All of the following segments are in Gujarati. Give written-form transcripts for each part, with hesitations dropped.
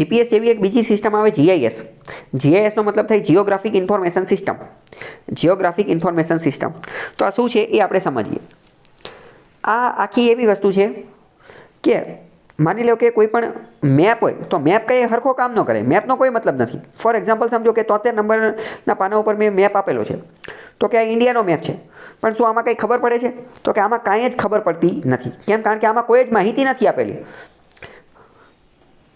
જીપીએસ જેવી એક બીજી સિસ્ટમ આવે જીઆઈએસ. જીઆઈએસનો મતલબ થાય geographic information system. Geographic information system. તો આ શું છે એ આપણે સમજીએ. આ આખી એવી વસ્તુ છે કે માની લો કે કોઈ પણ મેપ હોય તો મેપ કંઈ સરખો કામ ન કરે. મેપનો કોઈ મતલબ નથી. ફોર એક્ઝામ્પલ સમજો કે 73 નંબરના પાના ઉપર મેં મેપ આપેલો છે તો કે આ ઇન્ડિયાનો મેપ છે, પણ શું આમાં કંઈ ખબર પડે છે? તો કે આમાં કાંઈ જ ખબર પડતી નથી. કેમ? કારણ કે આમાં કોઈ જ માહિતી નથી આપેલી.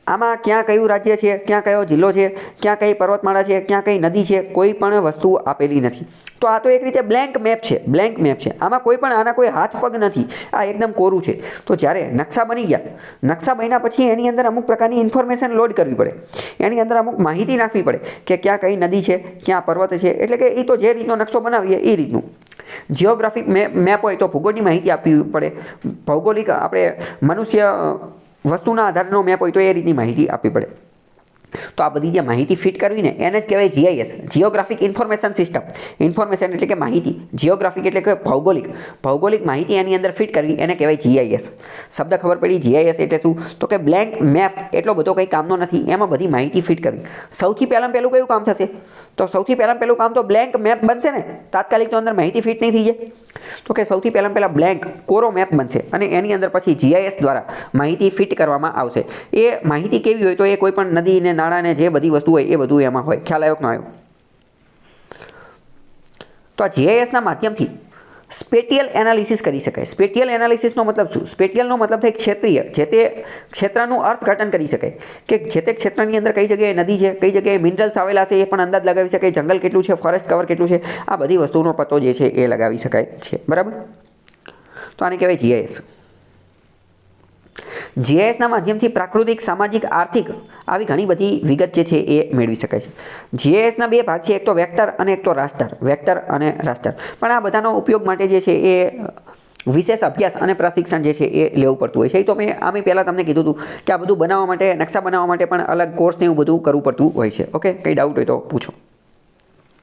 આમાં ક્યાં કયું રાજ્ય છે, ક્યાં કયો જિલ્લો છે, ક્યાં કઈ પર્વતમાળા છે, ક્યાં કઈ નદી છે, કોઈ પણ વસ્તુ આપેલી નથી. તો આ તો એક રીતે બ્લેન્ક મેપ છે. બ્લેન્ક મેપ છે. આમાં કોઈ પણ આના કોઈ હાથ પગ નથી. આ એકદમ કોરું છે. તો જ્યારે નકશા બની ગયા, નકશા બન્યા પછી એની અંદર અમુક પ્રકારની ઇન્ફોર્મેશન લોડ કરવી પડે. એની અંદર અમુક માહિતી નાખવી પડે કે ક્યાં કઈ નદી છે, ક્યાં પર્વત છે. એટલે કે એ તો જે રીતનો નકશો બનાવીએ એ રીતનું. જિયોગ્રાફિક મેપ હોય તો ભૂગોળની માહિતી આપવી પડે. ભૌગોલિક આપણે મનુષ્ય વસ્તુના આધારનો મેપ હોય તો એ રીતની માહિતી આપવી પડે. તો આ બધી જે માહિતી ફિટ કરવી ને એને જ કહેવાય GIS, geographic information system. Information એટલે કે માહિતી, જિયોગ્રાફિક એટલે કે ભૌગોલિક. ભૌગોલિક માહિતી એની અંદર ફિટ કરવી એને કહેવાય જીઆઈએસ. શબ્દ ખબર પડી? જીઆઈએસ એટલે શું? તો કે બ્લેન્ક મેપ એટલો બધો કંઈ કામનો નથી. એમાં બધી માહિતી ફિટ કરવી. સૌથી પહેલાં કયું કામ થશે? તો સૌથી પહેલું કામ તો બ્લેન્ક મેપ બનશે ને. તાત્કાલિક તો અંદર માહિતી ફિટ નહીં થઈ જાય. તો કે સૌથી પહેલાં બ્લેન્ક કોરો મેપ બનશે અને એની અંદર પછી જીઆઈએસ દ્વારા માહિતી ફિટ કરવામાં આવશે. એ માહિતી કેવી હોય? તો એ કોઈ પણ નદી ને નાણાંને જે બધી વસ્તુ હોય એ બધું એમાં હોય. ખ્યાલ આવ્યો કે ન આવ્યો? તો આ જીઆઈએસના માધ્યમથી સ્પેટિયલ એનાલિસિસ કરી શકાય. સ્પેટિયલ એનાલિસિસનો મતલબ શું? સ્પેટિયલનો મતલબ થાય ક્ષેત્રીય. જે તે ક્ષેત્રનું અર્થઘટન કરી શકાય કે જે તે ક્ષેત્રની અંદર કઈ જગ્યાએ નદી છે, કઈ જગ્યાએ મિનરલ્સ આવેલા છે એ પણ અંદાજ લગાવી શકાય. જંગલ કેટલું છે, ફોરેસ્ટ કવર કેટલું છે, આ બધી વસ્તુનો પતો જે છે એ લગાવી શકાય છે. બરાબર? તો આને કહેવાય જીઆઈએસ. જીઆઈએસના માધ્યમથી પ્રાકૃતિક, સામાજિક, આર્થિક આવી ઘણી બધી વિગત જે છે એ મેળવી શકાય છે. જીઆઈએસના બે ભાગ છે, એક તો વેક્ટર અને એક તો રાસ્ટર. વેક્ટર અને રાસ્ટર. પણ આ બધાનો ઉપયોગ માટે જે છે એ વિશેષ અભ્યાસ અને પ્રશિક્ષણ જે છે એ લેવું પડતું હોય છે. એ તો મેં આમે પહેલાં તમને કીધું હતું કે આ બધું બનાવવા માટે, નકશા બનાવવા માટે પણ અલગ કોર્સ ને એવું બધું કરવું પડતું હોય છે. ઓકે, કંઈ ડાઉટ હોય તો પૂછો.